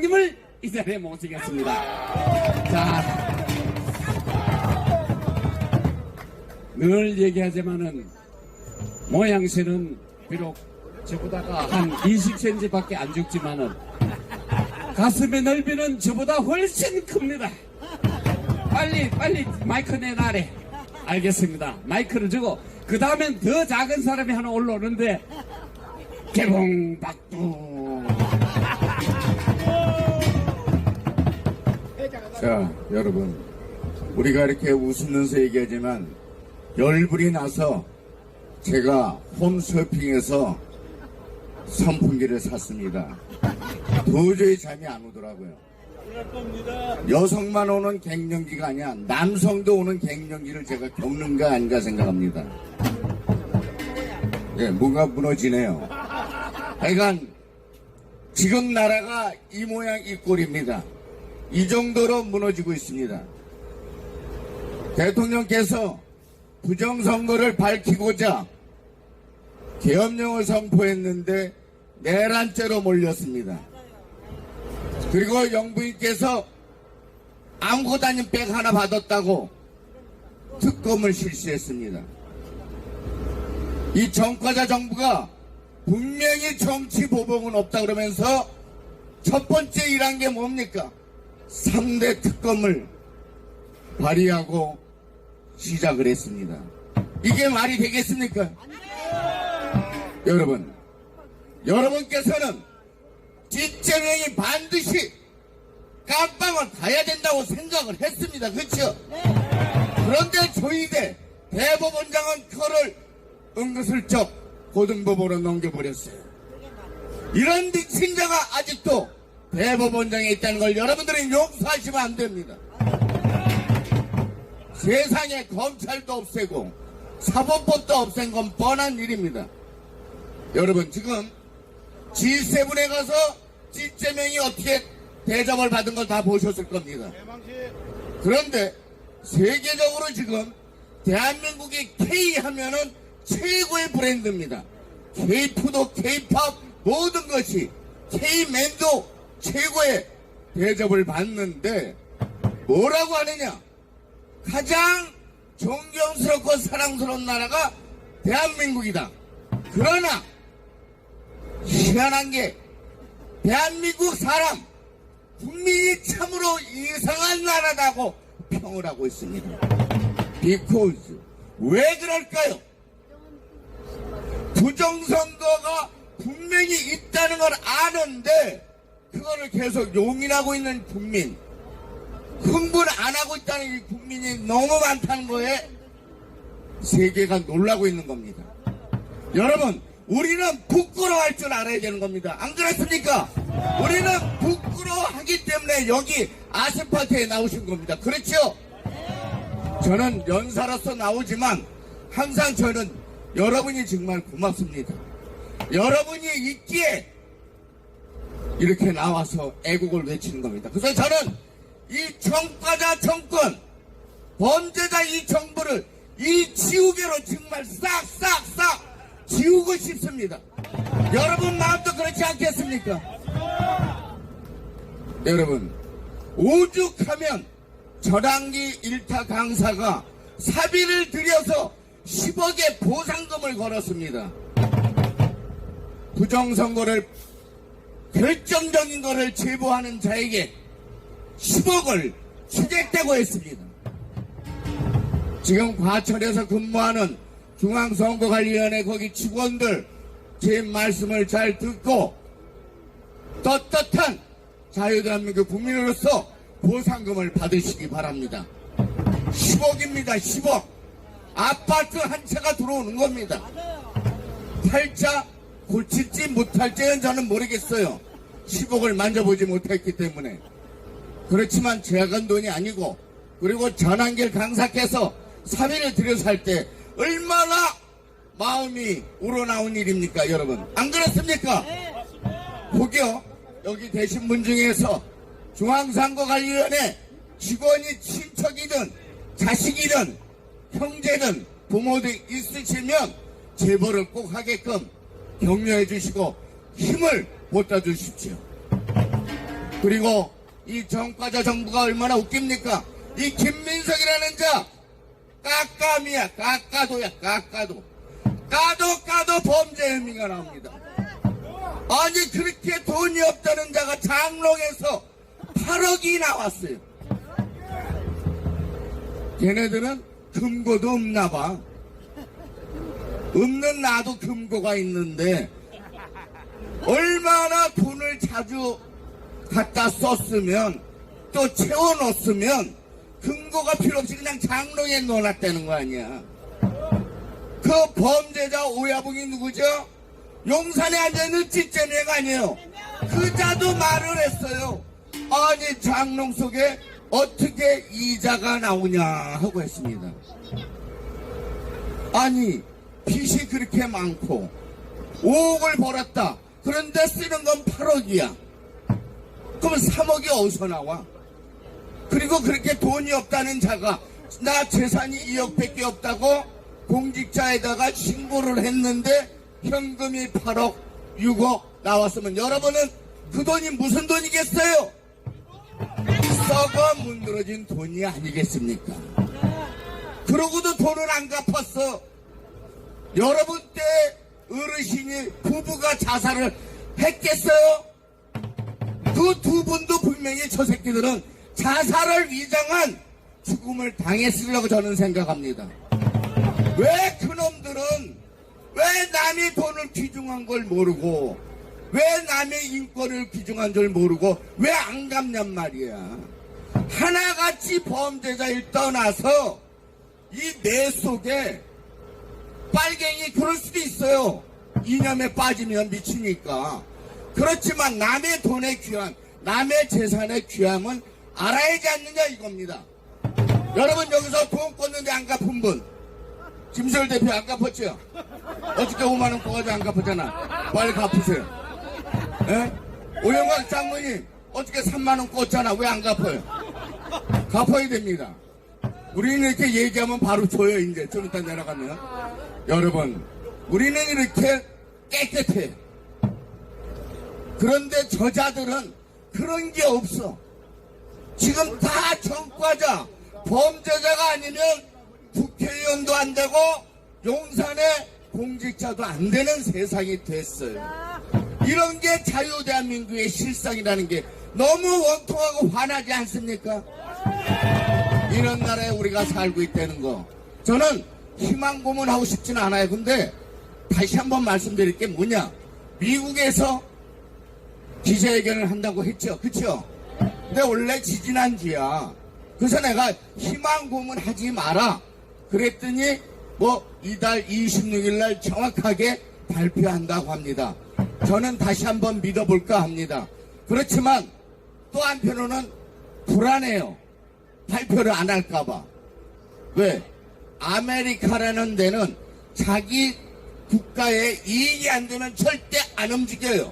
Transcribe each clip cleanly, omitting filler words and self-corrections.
회장님을 이 자리에 모시겠습니다. 자, 늘 얘기하지만은 모양새는 비록 저보다가 한 20cm 밖에 안 죽지만은 가슴의 넓이는 저보다 훨씬 큽니다. 빨리 마이크 내놔래. 알겠습니다. 마이크를 주고 그 다음엔 더 작은 사람이 하나 올라오는데 개봉박두. 자, 여러분, 우리가 이렇게 웃으면서 얘기하지만 열불이 나서 제가 홈쇼핑에서 선풍기를 샀습니다. 도저히 잠이 안 오더라고요. 여성만 오는 갱년기가 아니야, 남성도 오는 갱년기를 제가 겪는가 아닌가 생각합니다. 예, 뭔가 무너지네요. 하여간 지금 나라가 이 모양 이 꼴입니다. 이 정도로 무너지고 있습니다. 대통령께서 부정선거를 밝히고자 계엄령을 선포했는데 내란죄로 몰렸습니다. 그리고 영부인께서 아무것도 아닌 백 하나 받았다고 특검을 실시했습니다. 이 정과자 정부가 분명히 정치 보복은 없다 그러면서 첫 번째 일한 게 뭡니까? 3대 특검을 발의하고 시작을 했습니다. 이게 말이 되겠습니까? 여러분, 여러분께서는 진짜명이 반드시 깜빵을 가야 된다고 생각을 했습니다. 그렇죠? 그런데 조희대 대법원장은 표를 은근슬쩍 고등법원으로 넘겨버렸어요. 이런 미친 자가 아직도 대법원장에 있다는 걸 여러분들이 용서하시면 안 됩니다. 세상에 검찰도 없애고 사법법도 없앤 건 뻔한 일입니다. 여러분, 지금 G7에 가서 진짜명이 어떻게 대접을 받은 걸 다 보셨을 겁니다. 그런데 세계적으로 지금 대한민국이 K 하면은 최고의 브랜드입니다. K푸드, K팝 모든 것이 K맨도 최고의 대접을 받는데 뭐라고 하느냐? 가장 존경스럽고 사랑스러운 나라가 대한민국이다. 그러나 희한한 게 대한민국 사람 국민이 참으로 이상한 나라다고 평을 하고 있습니다. Because 왜 그럴까요? 부정선거가 분명히 있다는 걸 아는데 그거를 계속 용인하고 있는 국민, 흥분 안 하고 있다는 이 국민이 너무 많다는 거에 세계가 놀라고 있는 겁니다. 여러분, 우리는 부끄러워할 줄 알아야 되는 겁니다. 안 그렇습니까? 우리는 부끄러워하기 때문에 여기 아스팔트에 나오신 겁니다. 그렇죠? 저는 연사로서 나오지만 항상 저는 여러분이 정말 고맙습니다. 여러분이 있기에 이렇게 나와서 애국을 외치는 겁니다. 그래서 저는 이 정과자 정권, 범죄자 이 정부를 이 지우개로 정말 싹 지우고 싶습니다. 여러분 마음도 그렇지 않겠습니까? 여러분, 오죽하면 전환기 일타 강사가 사비를 들여서 10억의 보상금을 걸었습니다. 부정선거를 결정적인 것을 제보하는 자에게 10억을 추적되고 했습니다. 지금 과천에서 근무하는 중앙선거관리위원회 거기 직원들 제 말씀을 잘 듣고 떳떳한 자유대한민국 국민으로서 보상금을 받으시기 바랍니다. 10억입니다. 10억. 아파트 한 채가 들어오는 겁니다. 팔자 고칠지 못할지는 저는 모르겠어요. 10억을 만져보지 못했기 때문에. 그렇지만 작은 돈이 아니고, 그리고 전환길 강사께서 사비를 들여서 할 때 얼마나 마음이 우러나온 일입니까, 여러분? 안 그렇습니까? 혹여 여기 계신 분 중에서 중앙선거관리위원회 직원이 친척이든 자식이든 형제든 부모들 있으시면 제보를 꼭 하게끔 격려해 주시고 힘을 보따 주십시오. 그리고 이 정과자 정부가 얼마나 웃깁니까? 이 김민석이라는 자 깎감이야, 깎아도야, 깎아도. 까도 범죄 혐의가 나옵니다. 아니 그렇게 돈이 없다는 자가 장롱에서 8억이 나왔어요. 걔네들은 금고도 없나 봐. 없는 나도 금고가 있는데 얼마나 돈을 자주 갖다 썼으면 또 채워놓았으면 금고가 필요 없이 그냥 장롱에 넣어놨다는 거 아니야. 그 범죄자 오야붕이 누구죠? 용산에 앉아있는 찌째내가 아니에요. 그 자도 말을 했어요. 아니 장롱 속에 어떻게 이자가 나오냐 하고 했습니다. 아니 빚이 그렇게 많고 5억을 벌었다. 그런데 쓰는 건 8억이야. 그럼 3억이 어디서 나와? 그리고 그렇게 돈이 없다는 자가 나 재산이 2억밖에 없다고 공직자에다가 신고를 했는데 현금이 8억, 6억 나왔으면 여러분은 그 돈이 무슨 돈이겠어요? 썩어 문드러진 돈이 아니겠습니까? 그러고도 돈을 안 갚았어. 여러분 때 어르신이 부부가 자살을 했겠어요? 그 두 분도 분명히 저 새끼들은 자살을 위장한 죽음을 당했으리라고 저는 생각합니다. 왜 그놈들은 왜 남의 돈을 귀중한 걸 모르고 왜 남의 인권을 귀중한 줄 모르고 왜 안 갚냔 말이야. 하나같이 범죄자일 떠나서 이 뇌 속에 빨갱이 그럴 수도 있어요. 이념에 빠지면 미치니까. 그렇지만 남의 돈의 귀함, 남의 재산의 귀함은 알아야지 않느냐 이겁니다. 여러분 여기서 돈 꿨는데 안 갚은 분 김세월 대표 안 갚았죠? 어저께 5만원 꿔가지고 안 갚았잖아. 빨리 갚으세요. 예? 오영광 장모님 어저께 3만원 꿨잖아. 왜 안 갚아요? 갚아야 됩니다. 우리는 이렇게 얘기하면 바로 줘요. 이제 좀 이따 내려가면. 여러분 우리는 이렇게 깨끗해. 그런데 저자들은 그런 게 없어. 지금 다 전과자 범죄자가 아니면 국회의원도 안 되고 용산의 공직자도 안 되는 세상이 됐어요. 이런 게 자유대한민국의 실상이라는 게 너무 원통하고 화나지 않습니까? 이런 나라에 우리가 살고 있다는 거 저는 희망 고문하고 싶지는 않아요. 근데 다시 한번 말씀드릴 게 뭐냐, 미국에서 기자회견을 한다고 했죠. 그쵸? 근데 원래 지지난주야. 그래서 내가 희망 고문하지 마라 그랬더니 뭐 이달 26일 날 정확하게 발표한다고 합니다. 저는 다시 한번 믿어볼까 합니다. 그렇지만 또 한편으로는 불안해요. 발표를 안 할까봐. 왜? 아메리카라는 데는 자기 국가에 이익이 안 되면 절대 안 움직여요.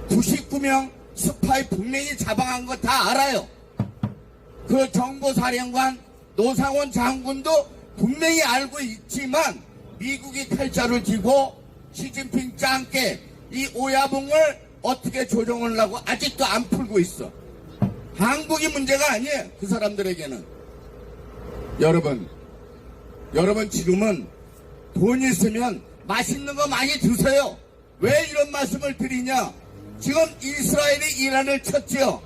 99명 스파이 분명히 잡아간 거 다 알아요. 그 정보사령관 노상원 장군도 분명히 알고 있지만 미국이 칼자를 쥐고 시진핑 짱께 이 오야붕을 어떻게 조정을 하고 아직도 안 풀고 있어. 한국이 문제가 아니에요. 그 사람들에게는. 여러분 지금은 돈 있으면 맛있는 거 많이 드세요. 왜 이런 말씀을 드리냐, 지금 이스라엘이 이란을 쳤지요.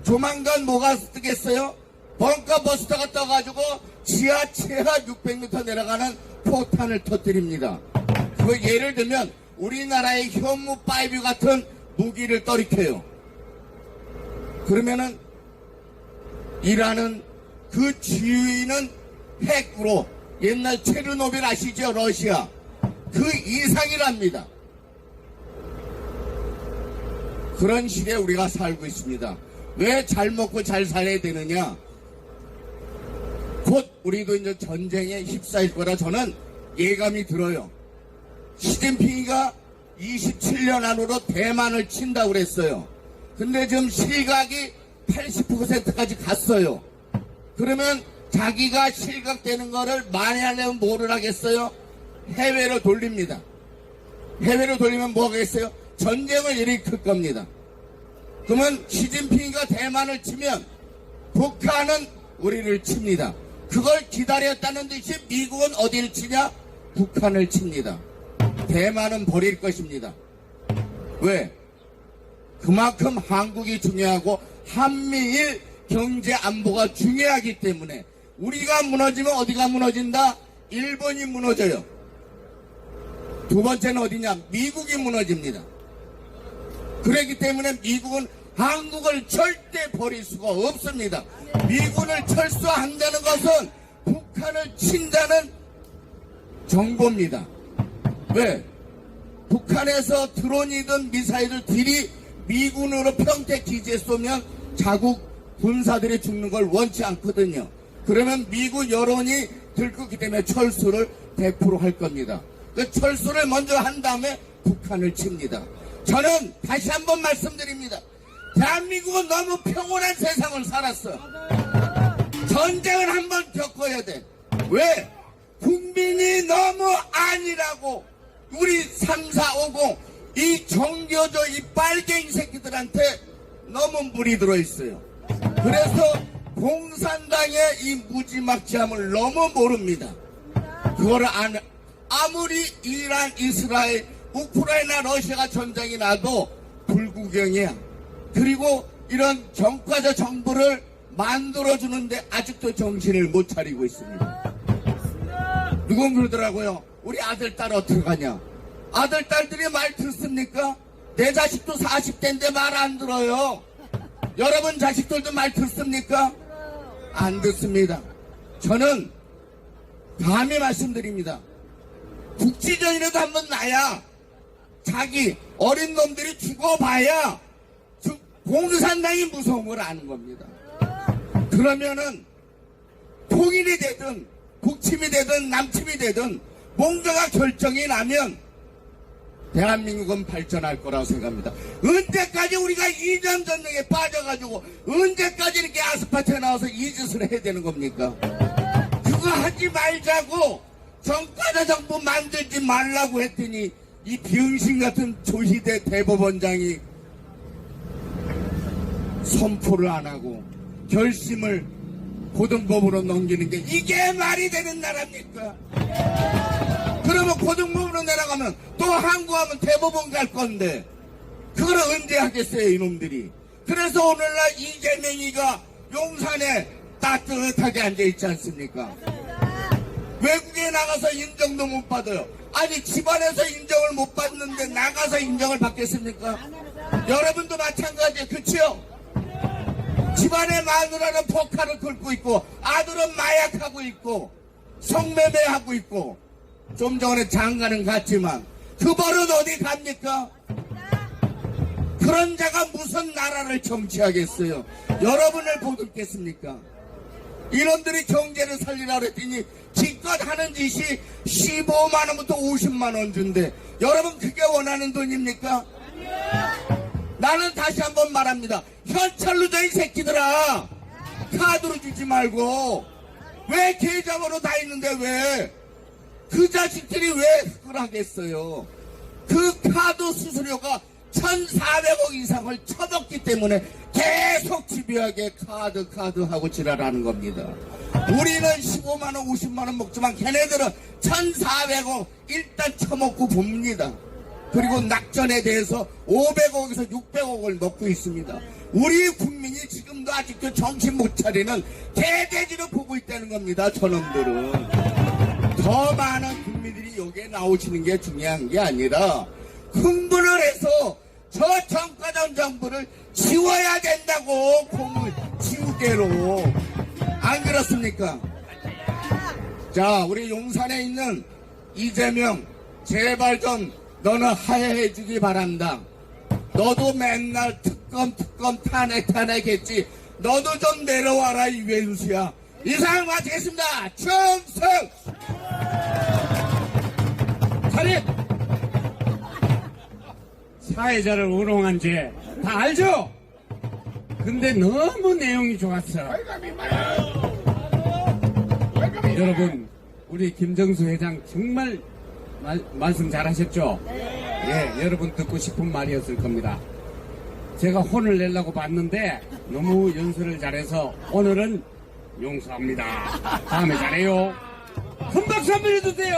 조만간 뭐가 뜨겠어요? 벙커버스터가 떠가지고 지하 최하 600m 내려가는 포탄을 터뜨립니다. 그 예를 들면 우리나라의 현무5 같은 무기를 떨이켜요. 그러면은 이란은 그 지휘는 핵으로, 옛날 체르노빌 아시죠? 러시아 그 이상이랍니다. 그런 시대에 우리가 살고 있습니다. 왜 잘 먹고 잘 살아야 되느냐, 곧 우리도 이제 전쟁에 휩싸일 거라 저는 예감이 들어요. 시진핑이가 27년 안으로 대만을 친다고 그랬어요. 근데 지금 실각이 80%까지 갔어요. 그러면 자기가 실각되는 거를 만회하려면 뭐를 하겠어요? 해외로 돌립니다. 해외로 돌리면 뭐 하겠어요? 전쟁을 일으킬 겁니다. 그러면 시진핑이가 대만을 치면 북한은 우리를 칩니다. 그걸 기다렸다는 듯이 미국은 어디를 치냐? 북한을 칩니다. 대만은 버릴 것입니다. 왜? 그만큼 한국이 중요하고 한미일 경제 안보가 중요하기 때문에 우리가 무너지면 어디가 무너진다? 일본이 무너져요. 두 번째는 어디냐? 미국이 무너집니다. 그렇기 때문에 미국은 한국을 절대 버릴 수가 없습니다. 미군을 철수한다는 것은 북한을 친다는 정보입니다. 왜? 북한에서 드론이든 미사일들이 미군으로 평택 기지에 쏘면 자국 군사들이 죽는 걸 원치 않거든요. 그러면 미국 여론이 들끓기 때문에 철수를 100% 할 겁니다. 그 철수를 먼저 한 다음에 북한을 칩니다. 저는 다시 한번 말씀드립니다. 대한민국은 너무 평온한 세상을 살았어. 전쟁을 한번 겪어야 돼. 왜? 국민이 너무 아니라고 우리 3450 이 정겨져 이 빨갱이 새끼들한테 너무 물이 들어있어요. 그래서 공산당의 이 무지막지함을 너무 모릅니다. 그거를 아무리 이란, 이스라엘, 우크라이나, 러시아가 전쟁이 나도 불구경이야. 그리고 이런 정과자 정부를 만들어주는데 아직도 정신을 못 차리고 있습니다. 누군 그러더라고요. 우리 아들, 딸 어떻게 가냐? 아들, 딸들이 말 듣습니까? 내 자식도 40대인데 말 안 들어요. 여러분 자식들도 말 듣습니까? 안 듣습니다. 저는 감히 말씀드립니다. 국지전이라도 한번 나야 자기 어린 놈들이 죽어봐야 공산당이 무서운 걸 아는 겁니다. 그러면은 통일이 되든 북침이 되든 남침이 되든 뭔가가 결정이 나면 대한민국은 발전할 거라고 생각합니다. 언제까지 우리가 이념 전쟁에 빠져가지고 언제까지 이렇게 아스팔트에 나와서 이 짓을 해야 되는 겁니까? 그거 하지 말자고 정과자 정부 만들지 말라고 했더니 이 비응신 같은 조희대 대법원장이 선포를 안 하고 결심을 고등법으로 넘기는 게 이게 말이 되는 나라입니까? 그러면 고등법으로 내려가면 또 항고하면 대법원 갈 건데 그걸 언제 하겠어요 이놈들이. 그래서 오늘날 이재명이가 용산에 따뜻하게 앉아있지 않습니까? 외국에 나가서 인정도 못 받아요. 아니 집안에서 인정을 못 받는데 나가서 인정을 받겠습니까? 여러분도 마찬가지예요. 그치요? 집안의 마누라는 포카를 긁고 있고 아들은 마약하고 있고 성매매하고 있고 좀 전에 장가는 갔지만 그 버릇 어디 갑니까? 그런 자가 무슨 나라를 정치하겠어요? 여러분을 보듬겠습니까? 이놈들이 경제를 살리라고 했더니 기껏 하는 짓이 15만원부터 50만원 준대. 여러분 그게 원하는 돈입니까? 나는 다시 한번 말합니다. 현찰로 줘 이 새끼들아. 카드로 주지 말고. 왜 계좌번호 다 있는데 왜? 그 자식들이 왜 흑을 하겠어요? 그 카드 수수료가 1,400억 이상을 쳐먹기 때문에 계속 집요하게 카드 하고 지랄하는 겁니다. 우리는 15만원 50만원 먹지만 걔네들은 1,400억 일단 쳐먹고 봅니다. 그리고 낙전에 대해서 500억에서 600억을 먹고 있습니다. 우리 국민이 지금도 아직도 정신 못 차리는 개돼지로 보고 있다는 겁니다. 저놈들은. 더 많은 국민들이 여기에 나오시는 게 중요한 게 아니라 흥분을 해서 저 정과전 정부를 지워야 된다고 공을 지우개로. 안 그렇습니까? 자, 우리 용산에 있는 이재명 제발 좀 너는 하야해 주기 바란다. 너도 맨날 특검 탄핵했지. 너도 좀 내려와라 이회수야. 이상 마치겠습니다. 충성! 차렷! 사회자를 우롱한 죄 다 알죠? 근데 너무 내용이 좋았어. 여러분, 우리 김정수 회장 정말 말씀 잘하셨죠? 예, 여러분 듣고 싶은 말이었을 겁니다. 제가 혼을 내려고 봤는데 너무 연설을 잘해서 오늘은 용서합니다. 다음에 잘해요. 큰 박수 한번 해주세요.